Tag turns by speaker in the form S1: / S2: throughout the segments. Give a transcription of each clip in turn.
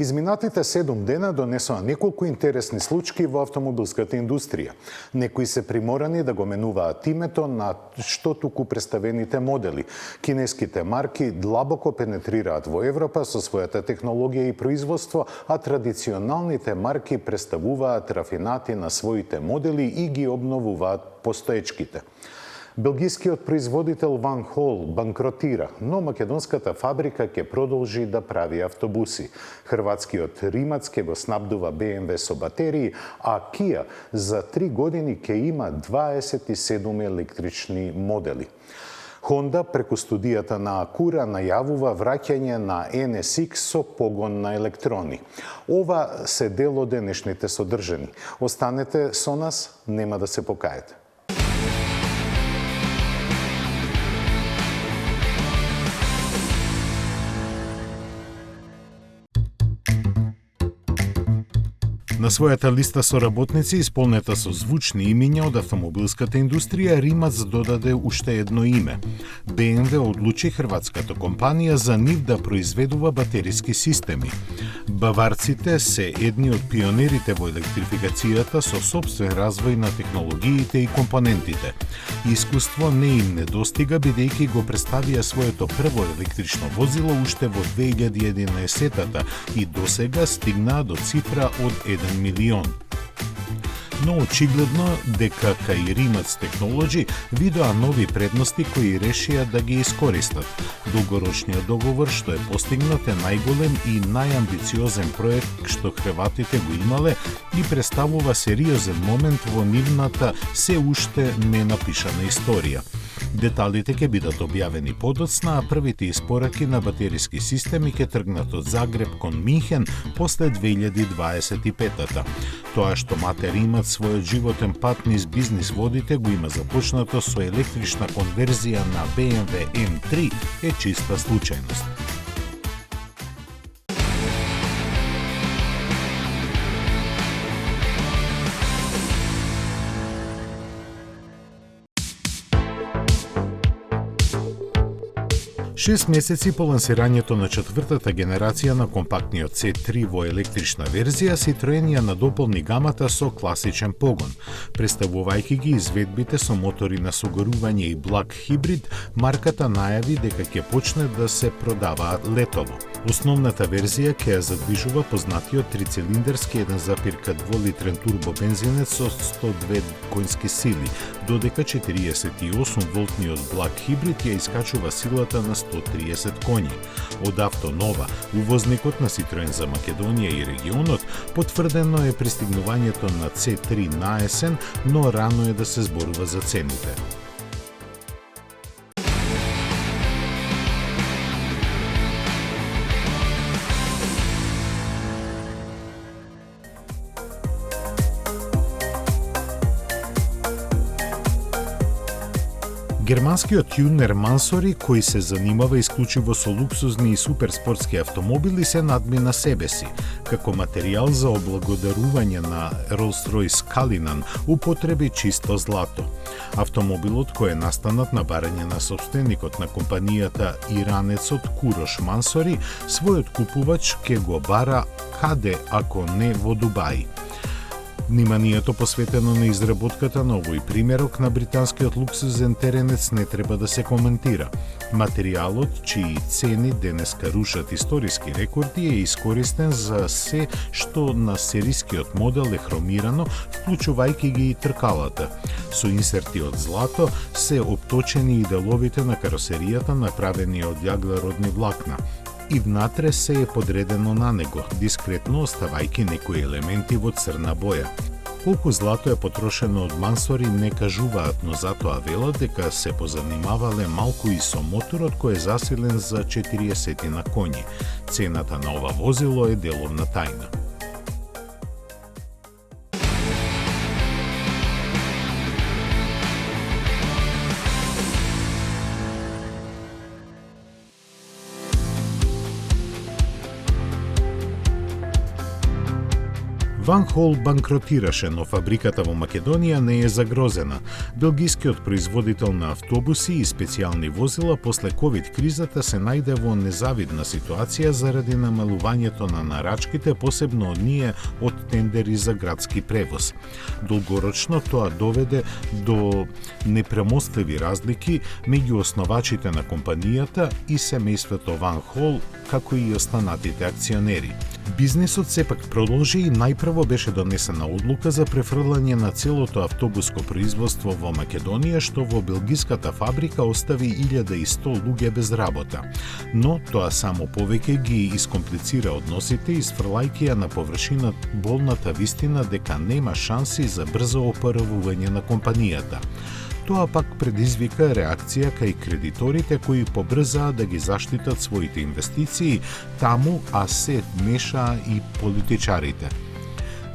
S1: Изминатите 7 дена донесоа неколку интересни случаи во автомобилската индустрија. Некои се приморани да го менуваат името на што туку представените модели. Кинеските марки длабоко пенетрираат во Европа со својата технологија и производство, а традиционалните марки представуваат рафинати на своите модели и ги обновуваат постоечките. Белгискиот производител Ван Хол банкротира, но македонската фабрика ќе продолжи да прави автобуси. Хрватскиот Римац ќе го снабдува BMW со батерии, а Kia за 3 години ќе има 27 електрични модели. Honda преку студијата на Acura најавува враќање на NSX со погон на електрони. Ова се дел од денешните содржини. Останете со нас, нема да се покаете.
S2: На својата листа со работници, исполнета со звучни имиња од автомобилската индустрија, Римац додаде уште едно име. BMW одлучи хрватската компанија за нив да произведува батериски системи. Баварците се едни од пионерите во електрификацијата со сопствен развој на технологиите и компонентите. Искуство не им недостига, бидејќи го представија своето прво електрично возило уште во 2011-та и досега стигнаа до цифра од 1 милион. Но очигледно дека кај Римац Технолоджи видоа нови предности кои решија да ги искористат. Долгорочниот договор што е постигнат е најголем и најамбициозен проект што хрватите го имале и представува сериозен момент во нивната се уште ненапишана историја. Деталите ќе бидат објавени подоцна, а првите испораки на батериски системи ќе тргнат од Загреб кон Минхен после 2025-та. Тоа што мате Римац својот животен пат низ бизнис водите го има започнато со електрична конверзија на BMW M3 е чиста случајност. Шест месеци по лансирањето на четвртата генерација на компактниот C3 во електрична верзија, Citroen ја надополни гамата со класичен погон. Представувајќи ги изведбите со мотори на согорување и благ хибрид, марката најави дека ќе почне да се продаваат летово. Основната верзија ќе ја задвижува познатиот трицилиндерски 1,2 литрен турбобензинец со 102 конски сили, додека 48 волтниот благ хибрид ја искачува силата на 130 коњи. Од Автонова, увозникот на Citroen за Македонија и регионот, потврдено е пристигнувањето на C3 на есен, но рано е да се зборува за цените. Германскиот Юнер Мансори, кој се занимава исклучиво со луксузни и суперспортски автомобили, се надмина себе си. Како материјал за облагодарување на Rolls-Royce Cullinan употреби чисто злато. Автомобилот, кој е настанат на барање на собственикот на компанијата иранецот Курош Мансори, својот купувач ќе го бара каде ако не во Дубај. Вниманието посветено на изработката на овој примерок на британскиот луксузен теренец не треба да се коментира. Материјалот, чии цени денеска рушат историски рекорди, е искористен за се што на серискиот модел е хромирано, вклучувајќи ги и тркалата. Со инсерти од злато се обточени и деловите на каросеријата направени од јаглеродни влакна. И внатре се е подредено на него, дискретно оставајќи некои елементи во црна боја. Колку злато е потрошено од Мансори не кажуваат, но затоа велат дека се позанимавале малку и со моторот кој е засилен за 40 на коњи. Цената на ова возило е деловна тајна. Ван Хол банкротираше, но фабриката во Македонија не е загрозена. Белгискиот производител на автобуси и специјални возила после ковид кризата се најде во незавидна ситуација заради намалувањето на нарачките, посебно од ние од тендери за градски превоз. Долгорочно тоа доведе до непремостиви разлики меѓу основачите на компанијата и семејството Ван Хол, како и останатите акционери. Бизнисот сепак продолжи и најпрво беше донесена одлука за префрлање на целото автобуско производство во Македонија, што во белгиската фабрика остави 1100 луѓе без работа. Но тоа само повеќе ги искомплицира односите, изфрлајќи ја на површина болната вистина дека нема шанси за брзо опоравување на компанијата. Тоа пак предизвика реакција кај кредиторите кои побрзаа да ги заштитат своите инвестиции таму, а се мешаа и политичарите.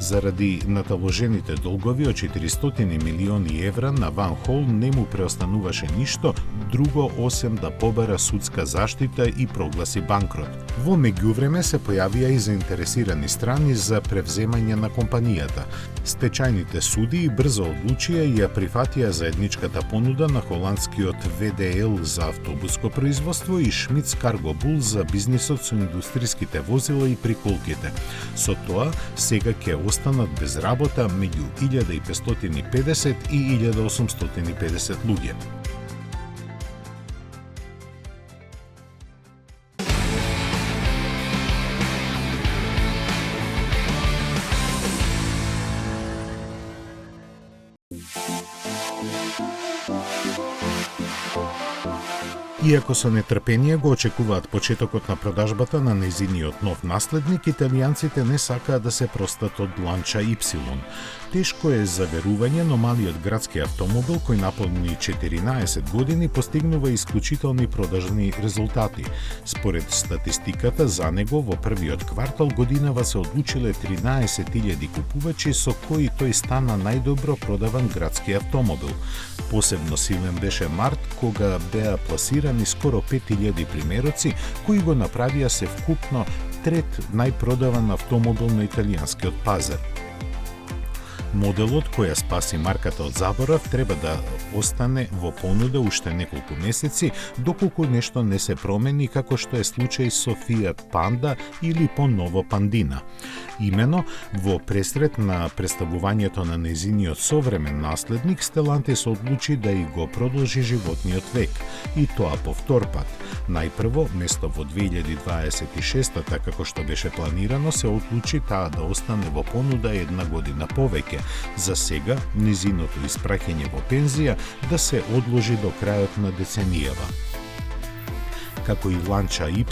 S2: Заради наталожените долгови од 400 милиони евра на Ван Хол не му преостануваше ништо друго осем да побара судска заштита и прогласи банкрот. Во меѓувреме се појавија и заинтересирани страни за превземање на компанијата. Стечајните суди брзо одлучија и ја прифатија заедничката понуда на холандскиот ВДЛ за автобуско производство и Шмидс Карго Бул за бизнисот со индустриските возила и приколките. Со тоа, сега ќе останат без работа меѓу 1550 и 1850 луѓе. Иако со нетрпение го очекуваат почетокот на продажбата на нејзиниот нов наследник, италијанците не сакаат да се простат од Lancia Y. Тешко е за верување, но малиот градски автомобил кој наполни 14 години постигнува исклучителни продажни резултати. Според статистиката за него во првиот квартал годинава се одлучиле 13.000 купувачи, со кои тој стана најдобро продаван градски автомобил. Посебно силен беше март, кога беа пласирани скоро 5000 примероци, кои го направија севкупно трет најпродаван автомобил на италијанскиот пазар. Моделот која спаси марката од заборав треба да остане во понуда уште неколку месеци, доколку нешто не се промени, како што е случај со Fiat Panda или поново Pandina. Имено, во пресред на представувањето на нејзиниот современ наследник, Stellantis одлучи да и го продолжи животниот век. И тоа по втор пат. Најпрво, место во 2026-та, како што беше планирано, се одлучи таа да остане во понуда една година повеќе. За сега, низиното испраќање во пензија да се одложи до крајот на деценијава. Како и Lancia Y,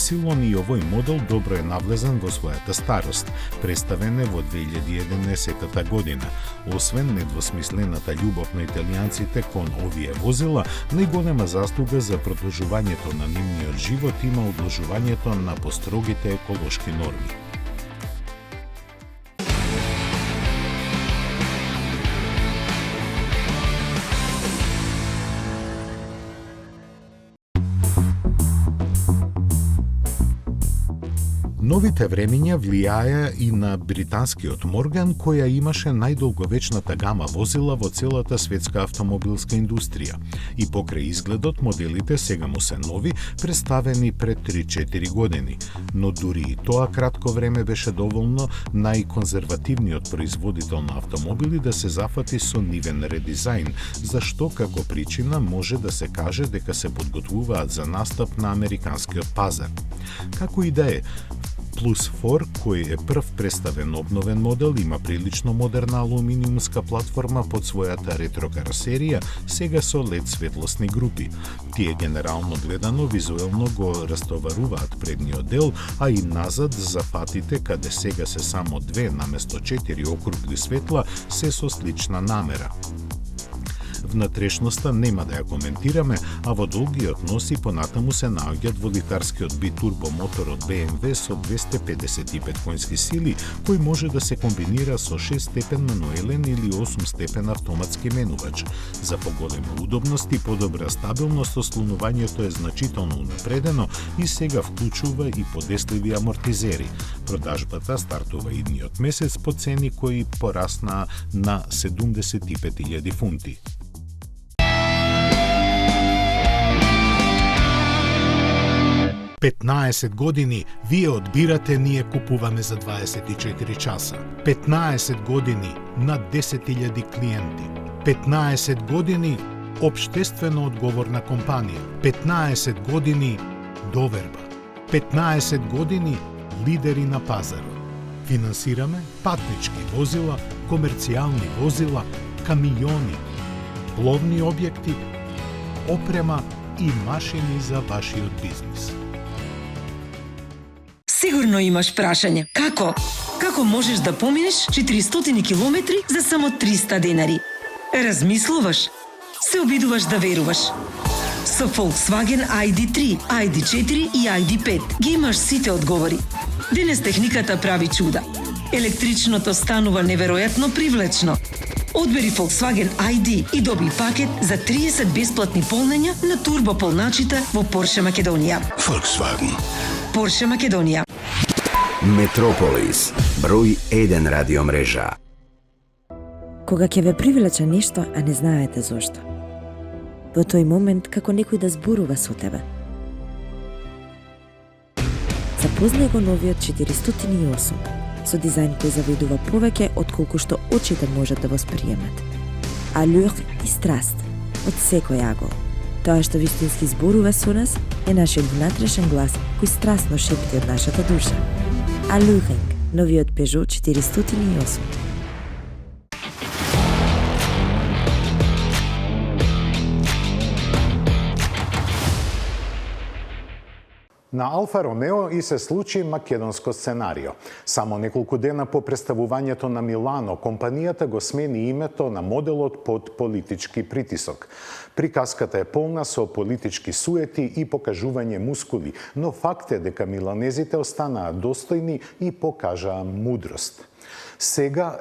S2: и овој модел добро е навлезен во својата старост, представен е во 2011 година. Освен недвосмислената љубов на италијанците кон овие возила, најголема заслуга за продолжувањето на нивниот живот има одложувањето на построгите еколошки норми. Новите времиња влијаја и на британскиот Морган, која имаше најдолговечната гама возила во целата светска автомобилска индустрија. И покрај изгледот, моделите сега му се нови, представени пред 3-4 години. Но дури и тоа кратко време беше доволно најконзервативниот производител на автомобили да се зафати со нивен редизајн, зашто како причина може да се каже дека се подготвуваат за настап на американскиот пазар. Како и да е, Plus 4, кој е прв представен обновен модел, има прилично модерна алуминиумска платформа под својата ретро каросерија, сега со LED светлосни групи. Тие генерално гледано визуелно го растоваруваат предниот дел, а и назад за патите, каде сега се само 2 наместо 4 округли светла, се со слична намера. Внатрешноста нема да ја коментираме, а во долгиот носи понатаму се наоѓа дволитарскиот битурбо мотор од BMW со 255 конски сили, кој може да се комбинира со 6 степен мануелен или 8 степен автоматски менувач. За поголема удобност и подобра стабилност, ослонувањето е значително унапредено и сега вклучува и подесливи амортизери. Продажбата стартува идниот месец по цени кои порасна на 75.000 фунти. «15 години вие одбирате, ние купуваме за 24 часа. 15 години над 10.000 клиенти. 15 години општествено одговорна компанија. 15 години доверба. 15 години лидери на пазарот. Финансираме патнички возила, комерцијални возила, камиони, пловни објекти, опрема и машини за вашиот бизнис».
S3: Сигурно имаш прашање. Како? Како можеш да поминеш 400 километри за само 300 денари? Размислуваш? Се обидуваш да веруваш. Со Volkswagen ID3, ID4 и ID5 ги имаш сите одговори. Денес техниката прави чуда. Електричното станува неверојатно привлечно. Одбери Volkswagen ID и доби пакет за 30 бесплатни полнења на турбополначите во Porsche Македонија.
S4: Volkswagen.
S3: Porsche Македонија.
S4: Метрополис, број 1 радиомрежа.
S5: Кога ќе ве привлече нешто, а не знаете зошто. Во тој момент како некој да зборува со тебе. Запознај го новиот 408, со дизајн кој завидува повеќе отколку што очите можат да восприемат. Алюр и страст од секој агол. Тоа што вистински зборува со нас е нашиот внатрешен глас кој страстно шепти од нашата душа. Алюринг, новиот Peugeot 408.
S1: На Алфа Ромео и се случи македонско сценарио. Само неколку дена по представувањето на Милано, компанијата го смени името на моделот под политички притисок. Приказката е полна со политички суети и покажување мускули, но факт е дека миланезите останаа достојни и покажаа мудрост. Сега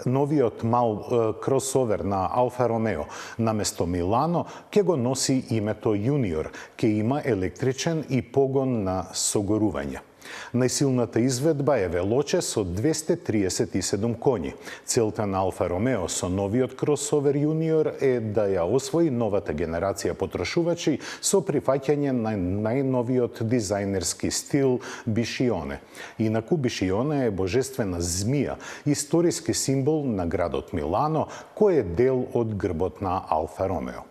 S1: новиот мал кросовер на Алфа Ромео наместо Милано ќе го носи името Јуниор, ќе има електричен и погон на согорување. Најсилната изведба е велоче со 237 коњи. Целта на Алфа Ромео со новиот кросовер Јуниор е да ја освои новата генерација потрошувачи со прифаќање на најновиот дизајнерски стил Бишионе. Инаку Бишионе е божествена змија, историски символ на градот Милано, кој е дел од грбот на Алфа Ромео.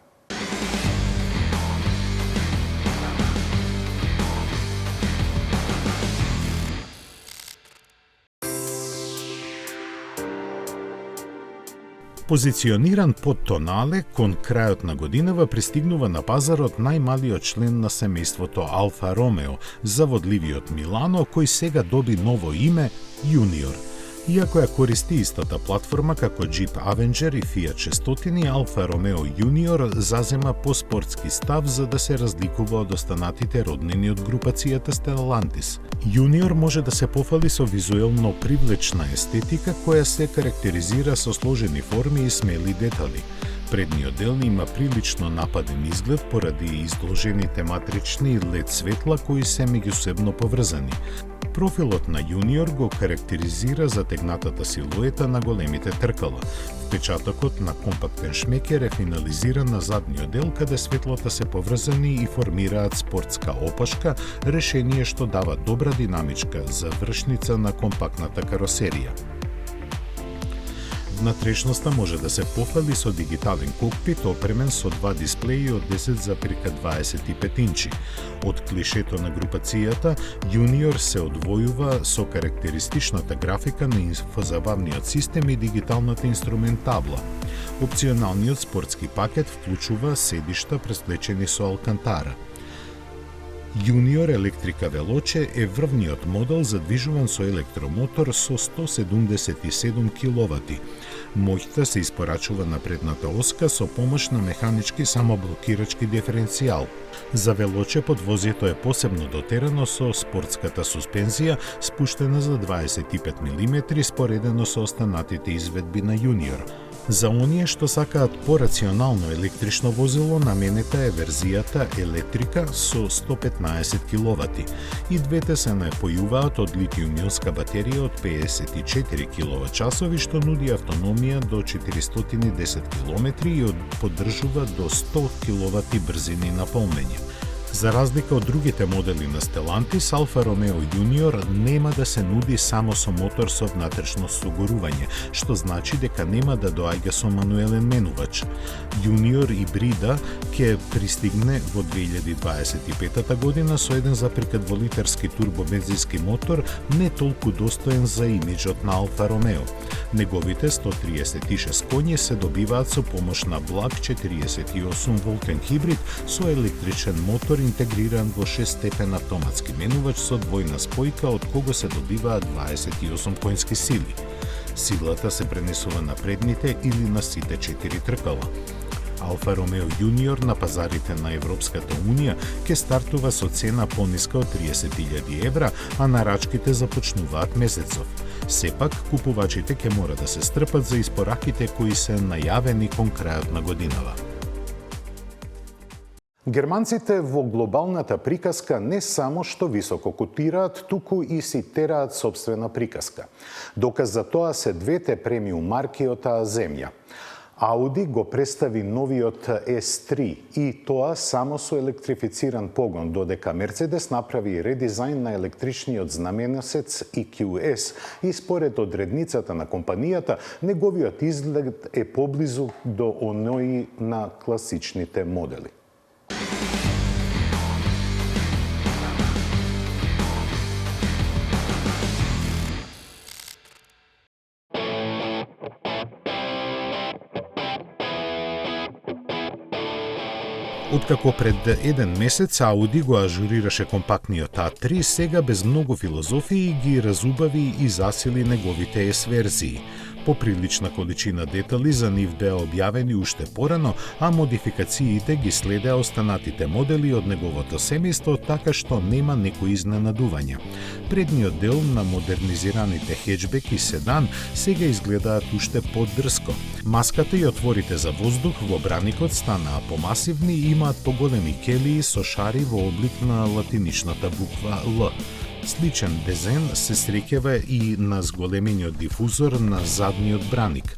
S2: Позициониран под тонале, кон крајот на годинава пристигнува на пазарот најмалиот член на семејството Алфа Ромео, заводливиот Милано, кој сега доби ново име Јуниор. Иако ја користи истата платформа како Jeep Avenger и Fiat 600, Алфа Ромео Јуниор зазема по-спортски став за да се разликува од останатите роднини од групацијата Stellantis. Јуниор може да се пофали со визуелно привлечна естетика која се карактеризира со сложени форми и смели детали. Предниот дел има прилично нападен изглед поради изложените матрични LED светла кои се меѓусебно поврзани. Профилот на Јуниор го карактеризира затегнатата силуета на големите тркала. Впечатокот на компактен шмекер е финализиран на задниот дел, каде светлата се поврзани и формираат спортска опашка, решение што дава добра динамичка завршница на компактната каросерија. Внатрешноста може да се пофали со дигитален кокпит опремен со два дисплеи од 10,25 инчи. Од клишето на групацијата, Јуниор се одвојува со карактеристичната графика на инфозабавниот систем и дигиталната инструмент табла. Опционалниот спортски пакет вклучува седишта преслечени со алкантара. Junior Electrica Veloce е врвниот модел задвижуван со електромотор со 177 киловати. Моќта се испорачува на предната оска со помош на механички самоблокирачки диференцијал. За Veloce подвозјето е посебно дотерано со спортската суспензија, спуштена за 25 мм, споредено со останатите изведби на Junior. За оние што сакаат порационално електрично возило, наменета е верзијата Electrica со 115 киловати. И двете се напојуваат од литиум-ионска батерија од 54 киловат-часови, што нуди автономија до 410 км и поддржува до 100 киловати брзини на полнење. За разлика од другите модели на Stellantis, Alfa Romeo Junior нема да се нуди само со мотор со внатрешно согорување, што значи дека нема да доаѓа со мануелен менувач. Junior ибрида ќе пристигне во 2025 година со 1,2 литерски турбобензински мотор, не толку достоен за имиџот на Alfa Romeo. Неговите 136 коњи се добиваат со помош на благ 48 волтен хибрид со електричен мотор интегриран во 6-степен автоматски менувач со двојна спојка, од кого се добиваат 28 коњски сили. Силата се пренесува на предните или на сите 4 тркала. Alfa Romeo Junior на пазарите на Европската Унија ќе стартува со цена пониска од 30.000 евра, а нарачките започнуваат месецов. Сепак, купувачите ќе мора да се стрпат за испораките кои се најавени кон крајот на годинава.
S1: Германците во глобалната приказка не само што високо котираат, туку и си тераат собствена приказка. Доказ за тоа се двете премиум марки од таа земја. Audi го представи новиот S3 и тоа само со електрифициран погон, додека Mercedes направи редизајн на електричниот знаменосец EQS и според одредницата на компанијата, неговиот изглед е поблизу до оној на класичните модели.
S2: Откако пред еден месец Audi го ажурираше компактниот A3, сега без многу филозофии ги разубави и засили неговите S-верзии. Поприлична количина детали за нив беа објавени уште порано, а модификациите ги следеа останатите модели од неговото семејство, така што нема некои изненадувања. Предниот дел на модернизираните хеџбек и седан сега изгледаат уште подрско. Маската и отворите за воздух во браникот станаа помасивни и имаат поголеми келии со шари во облик на латиничната буква Л. Сличен дизајн се среќава и на зголемениот дифузор на задниот браник.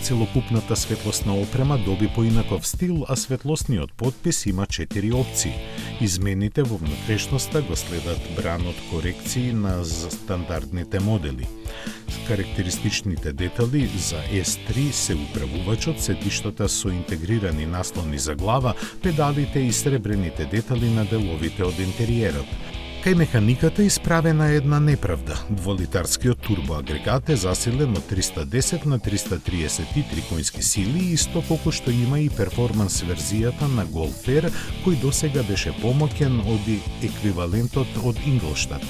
S2: Целокупната светлосна опрема доби поинаков стил, а светлосниот подпис има 4 опции. Измените во внатрешноста го следат бранот корекции на стандардните модели. Карактеристичните детали за S3 се управувачот, седиштата со интегрирани наслони за глава, педалите и сребрените детали на деловите од интериерот. Кај механиката исправена една неправда. Дволитарскиот турбоагрегат е засилен од 310 на 333 коњски сили, исто колку што има и перформанс верзијата на Golf R, кој досега беше помоќен од еквивалентот од Инглштад.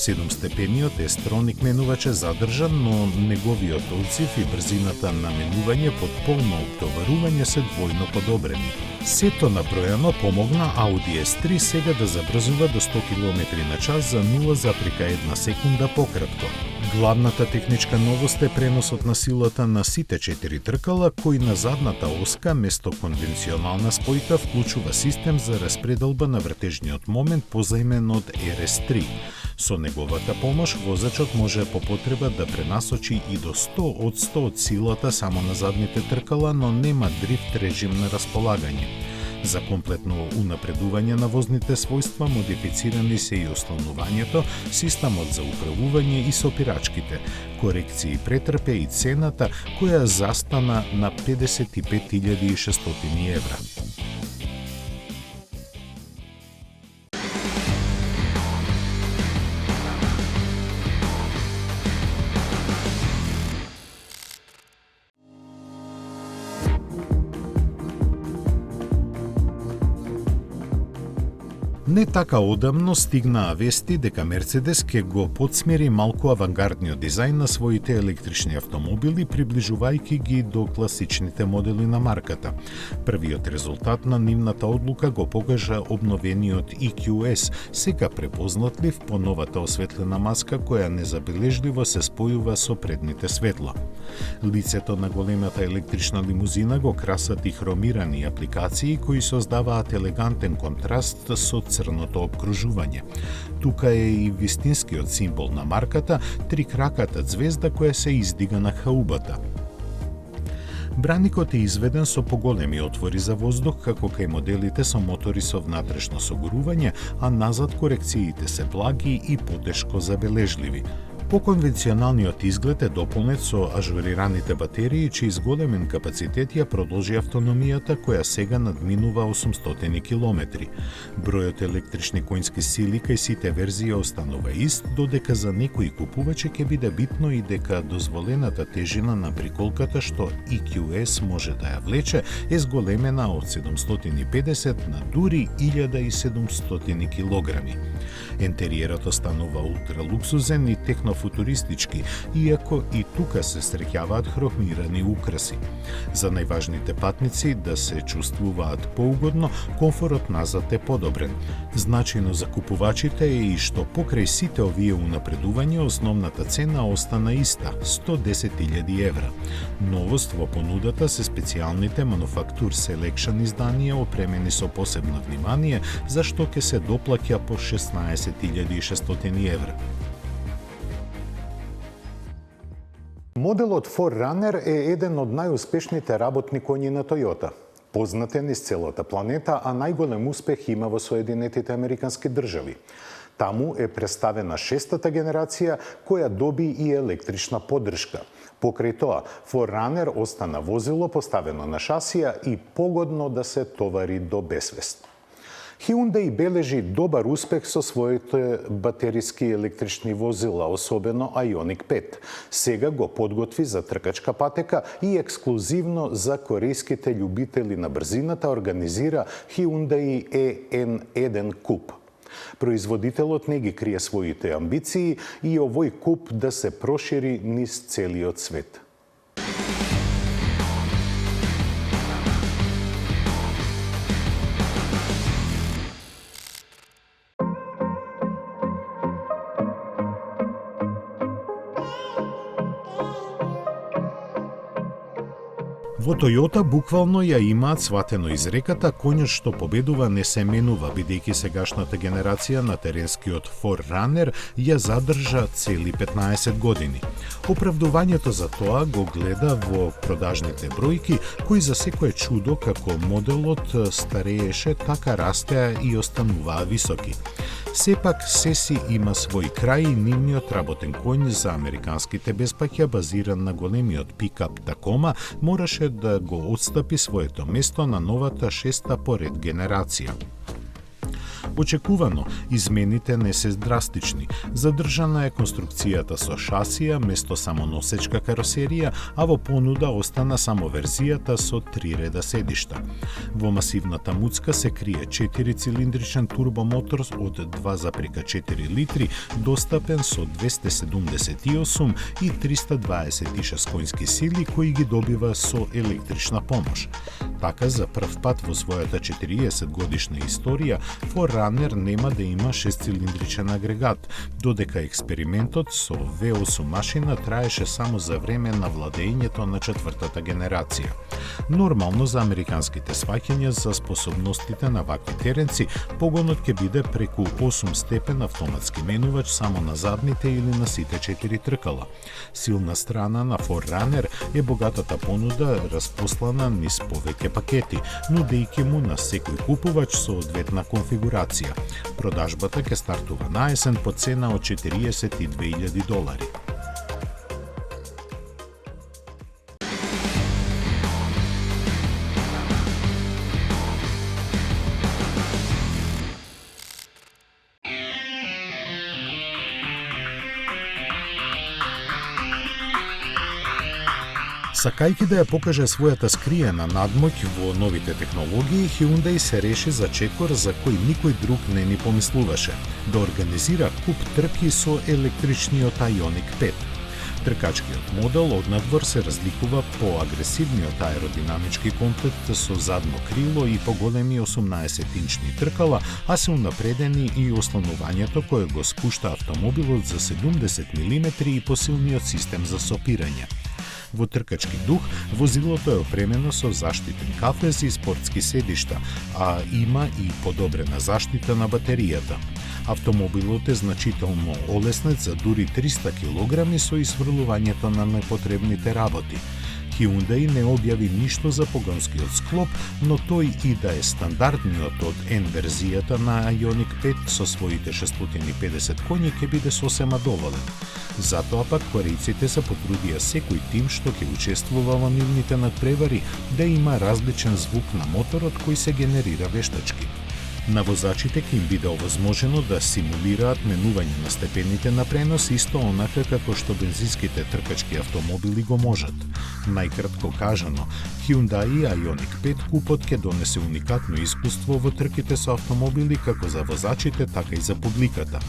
S2: 7-степениот S-Tronic менувач е задржан, но неговиот одзив и брзината на менување под полно оптоварување се двојно подобрени. Сето набројано помогна Audi S3 сега да забрзува до 100 км на час за 0,1 секунда пократко. Главната техничка новост е преносот на силата на сите 4 тркала, кој на задната оска, место конвенционална спојка, вклучува систем за распределба на вртежниот момент позаимен од RS3. Со неговата помош, возачот може по потреба да пренасочи и до 100% од силата само на задните тркала, но нема дрифт режим на располагање. За комплетно унапредување на возните својства модифицирани се и ослонувањето, системот за управување и сопирачките. Корекции претрпе и цената, која застана на 55.600 евра. Не така одамно стигнаа вести дека Мерцедес ќе го подсмери малку авангардниот дизајн на своите електрични автомобили, приближувајќи ги до класичните модели на марката. Првиот резултат на нивната одлука го покажа обновениот EQS, сега препознатлив по новата осветлена маска која незабележливо се спојува со предните светла. Лицето на големата електрична лимузина го красат и хромирани апликации кои создаваат елегантен контраст со црното обкружување. Тука е и вистинскиот символ на марката, трикраката ѕвезда која се издига на хаубата. Браникот е изведен со поголеми отвори за воздух, како кај моделите со мотори со внатрешно согорување, а назад корекциите се благи и потешко забележливи. Поконвенционалниот изглед е дополнет со ажурираните батерии, чиј зголемен капацитет ја продолжи автономијата која сега надминува 800 километри. Бројот електрични коњски сили кај сите верзии останува ист, додека за некои купувачи ќе биде битно и дека дозволената тежина на приколката што EQS може да ја влече е зголемена од 750 на дури 1700 килограми. Ентериерот останува ултралуксузен и технофутуристички, иако и тука се среќаваат хромирани украси. За најважните патници да се чувствуваат поугодно, комфорот назад е подобрен. Значајно за купувачите е и што покрај сите овие унапредувања основната цена остана иста – 110.000 евра. Новост во понудата се специјалните Manufacture Selection изданија опремени со посебно внимание, за што ќе се доплаќа по 16.600 евра.
S1: Моделот 4Runner е еден од најуспешните работни коњи на Toyota. Познат е низ целата планета, а најголем успех има во Соединетите Американски држави. Таму е представена шестата генерација, која доби и електрична поддршка. Покрај тоа, 4Runner остана возило поставено на шасија и погодно да се товари до безвест. Hyundai бележи добар успех со своите батериски електрични возила, особено Ioniq 5. Сега го подготви за тркачка патека и ексклузивно за корејските љубители на брзината организира Hyundai EN1 Coupe. Производителот не ги крие своите амбиции и овој куп да се прошири низ целиот свет.
S2: Во Toyota буквално ја имаат сватено изреката "Коњот што победува не се менува", бидејќи сегашната генерација на теренскиот 4Runner ја задржа цели 15 години. Оправдувањето за тоа го гледа во продажните бројки, кои за секое чудо како моделот старееше, така растеа и остануваа високи. Сепак, Сеси има свој крај и нивниот работен коњ за американските беспаќа, базиран на големиот пикап Такома, мораше да го отстапи своето место на новата шеста поред генерација. Очекувано, измените не се драстични. Задржана е конструкцијата со шасија место само носечка каросерија, а во понуда остана само верзијата со 3 реда седишта. Во масивната муцка се крие 4-цилиндричен турбомотор од 2,4 литри, достапен со 278 и 326 коњски сили, кои ги добива со електрична помош. Така, за прв пат во својата 40 годишна историја, 4Runner нема да има 6-цилиндричен агрегат, додека експериментот со V8 машина траеше само за време на владењето на четвртата генерација. Нормално за американските сваќања за способностите на вакви теренци, погонот ќе биде преку 8 степен автоматски менувач само на задните или на сите 4 тркала. Силна страна на 4Runner е богатата понуда распослана низ повеќе пакети, нудејќи му на секој купувач соодветна конфигурација. Продажбата ќе стартува на есен по цена од $42,000. Сакајќи да ја покаже својата скриена надмоќ во новите технологии, Hyundai се реши за чекор за кој никој друг не ни помислуваше – да организира куп трки со електричниот Ioniq 5. Тркачкиот модел однадвор се разликува по агресивниот аеродинамички комплект со задно крило и поголеми 18-инчни тркала, а се унапредени и ослонувањето кое го спушта автомобилот за 70 мм и посилниот систем за сопирање. Во тркачки дух, возилото е опремено со заштитен кафез и спортски седишта, а има и подобрена заштита на батеријата. Автомобилот е значително олеснет за дури 300 кг со исфрлувањето на непотребните работи. Hyundai не објави ништо за погонскиот склоп, но тој и да е стандардниот од N верзијата на Ioniq 5 со своите 650 коњи ќе биде сосема доволен. Затоа пак корејците се потрудија секој тим што ќе учествува во нивните надпревари да има различен звук на моторот кој се генерира вештачки. На возачите ќе им биде овозможено да симулираат менување на степените на пренос исто онака како што бензинските тркачки автомобили го можат. Најкратко кажано, Hyundai Ioniq 5 купот ќе донесе уникатно искуство во трките со автомобили како за возачите, така и за публиката.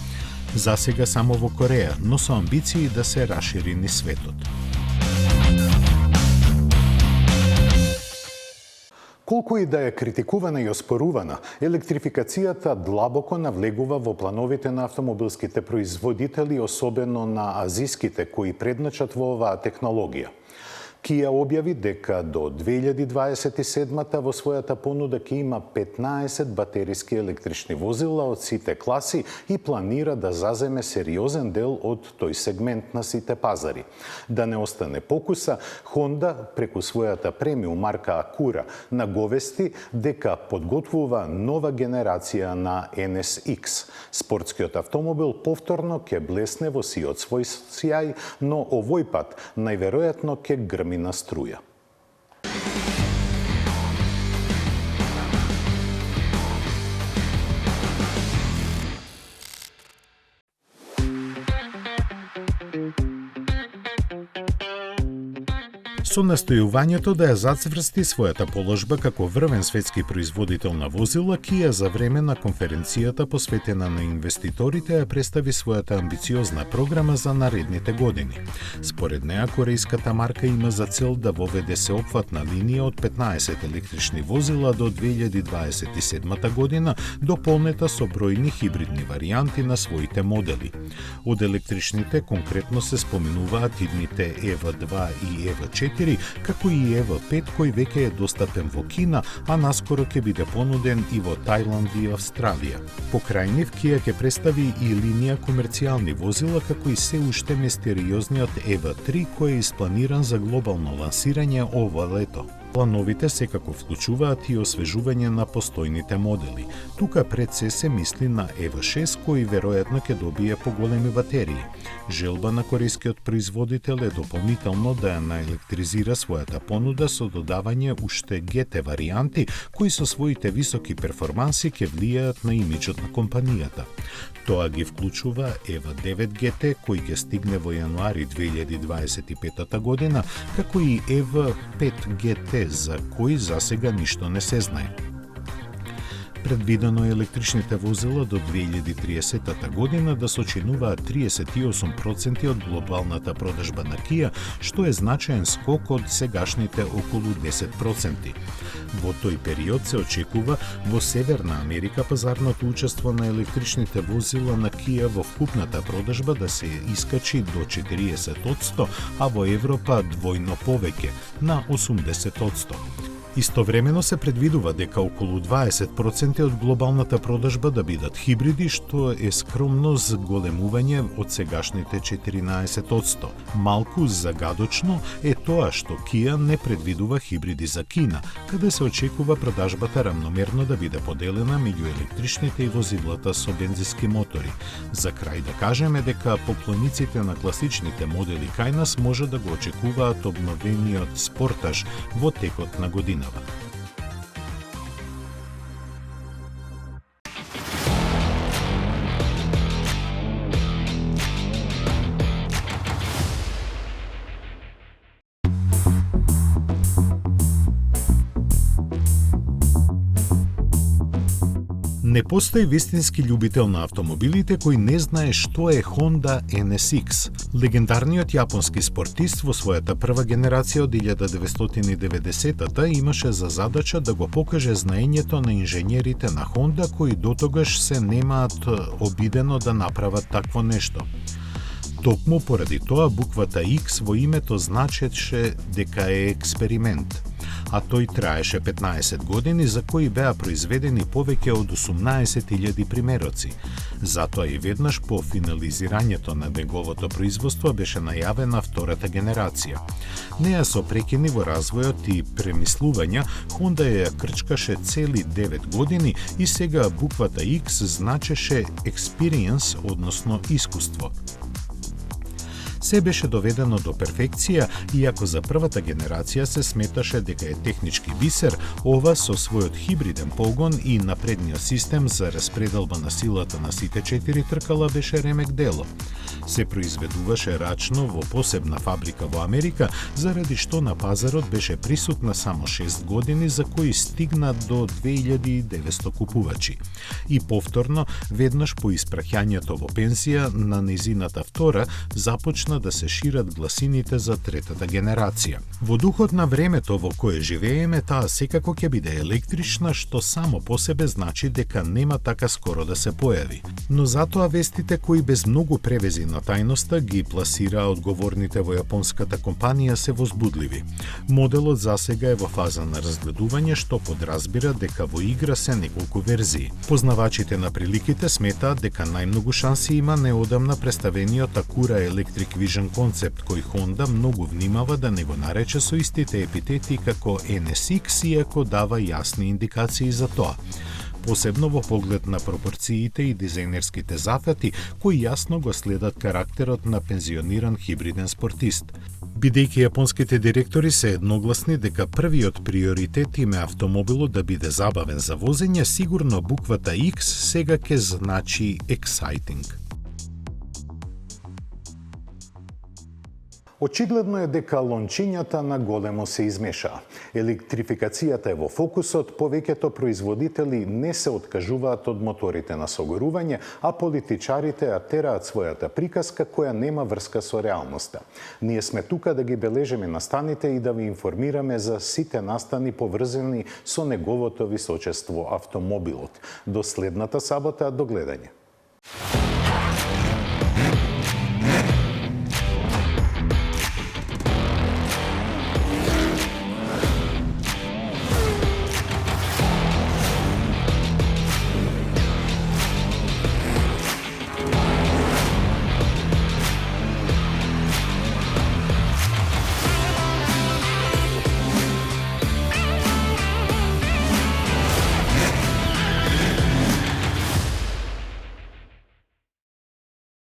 S2: Засега само во Кореја, но со амбиции да се расшири низ светот.
S1: Колку и да е критикувана и оспорувана, електрификацијата длабоко навлегува во плановите на автомобилските производители, особено на азиските кои предначат во оваа технологија. Kia објави дека до 2027 во својата понуда ќе има 15 батериски електрични возила од сите класи и планира да заземе сериозен дел од тој сегмент на сите пазари. Да не остане покуса, Honda преку својата премиум марка Acura наговести дека подготвува нова генерација на NSX. Спортскиот автомобил повторно ќе блесне во сиот свој сјај, но овој пат најверојатно ќе грми на струја.
S2: Со настојувањето да ја зацврсти својата положба како врвен светски производител на возила, Kia за време на конференцијата посветена на инвеститорите ја представи својата амбициозна програма за наредните години. Според неа, корејската марка има за цел да воведе сеопфатна линија од 15 електрични возила до 2027 година, дополнета со бројни хибридни варијанти на своите модели. Од електричните конкретно се споменуваат идните EV2 и EV4, како и EV5 кој веќе е достапен во Кина, а наскоро ќе биде понуден и во Тајланд и Австралија. Покрај нив, Kia ќе представи и линија комерцијални возила, како и се уште мистериозниот EV3 кој е испланиран за глобално лансирање ова лето. Плановите секако вклучуваат и освежување на постојните модели. Тука пред се мисли на EV6 кој веројатно ќе добие поголеми батерии. Желба на корејскиот производител е дополнително да ја наелектризира својата понуда со додавање уште GT варијанти кои со своите високи перформанси ќе влијаат на имиџот на компанијата. Тоа ги вклучува EV9 GT кој ќе стигне во јануари 2025 година, како и EV5 GT за кој засега ништо не се знае. Предвидено е електричните возила до 2030 година да сочинуваат 38% од глобалната продажба на Kia, што е значаен скок од сегашните околу 10%. Во тој период се очекува во Северна Америка пазарното учество на електричните возила на Kia во вкупната продажба да се искачи до 40%, а во Европа двојно повеќе, на 80%. Истовремено се предвидува дека околу 20% од глобалната продажба да бидат хибриди, што е скромно зголемување од сегашните 14%. Малку загадочно е тоа што Kia не предвидува хибриди за Кина, каде се очекува продажбата рамномерно да биде поделена меѓу електричните и возилата со бензински мотори. За крај да кажеме дека поклониците на класичните модели кај нас може да го очекуваат обновениот Sportage во текот на година. Не постои вистински љубител на автомобилите кој не знае што е Honda NSX. Легендарниот јапонски спортист во својата прва генерација од 1990-та имаше за задача да го покаже знаењето на инженерите на Honda кои дотогаш се немаат обидено да направат такво нешто. Токму поради тоа буквата X во името значеше дека е експеримент, а тој траеше 15 години за кои беа произведени повеќе од 18.000 примероци. Затоа и веднаш по финализирањето на неговото производство беше најавена втората генерација. Неа со прекини во развојот и премислувања, Honda ја крчкаше цели 9 години и сега буквата X значеше experience, односно искуство. Се беше доведено до перфекција, иако за првата генерација се сметаше дека е технички бисер, ова со својот хибриден погон и напредниот систем за распределба на силата на сите 4 тркала беше ремек дело. Се произведуваше рачно во посебна фабрика во Америка, заради што на пазарот беше присутна само 6 години, за кои стигна до 2900 купувачи. И повторно, веднаш по испраќањето во пенсија на незината втора, започна да се шират гласините за третата генерација. Во духот на времето во кое живееме, таа секако ќе биде електрична, што само по себе значи дека нема така скоро да се појави. Но затоа вестите кои без многу превези на тајноста ги пласира одговорните во јапонската компанија се возбудливи. Моделот засега е во фаза на разгледување, што подразбира дека во игра се неколку верзии. Познавачите на приликите сметаат дека најмногу шанси има неодамна представениот Acura Electric Vision концепт, кој Honda многу внимава да не го нарече со истите епитети како NSX, иако дава јасни индикации за тоа. Посебно во поглед на пропорциите и дизајнерските зафати, кои јасно го следат карактерот на пензиониран хибриден спортист. Бидејќи јапонските директори се едногласни дека првиот приоритет им е автомобилот да биде забавен за возење, сигурно буквата X сега ќе значи exciting.
S1: Очигледно е дека лончињата на големо се измешаа. Електрификацијата е во фокусот, повеќето производители не се откажуваат од моторите на согорување, а политичарите ја тераат својата приказка која нема врска со реалноста. Ние сме тука да ги бележиме настаните и да ви информираме за сите настани поврзани со неговото височество автомобилот. До следната сабота, до гледање.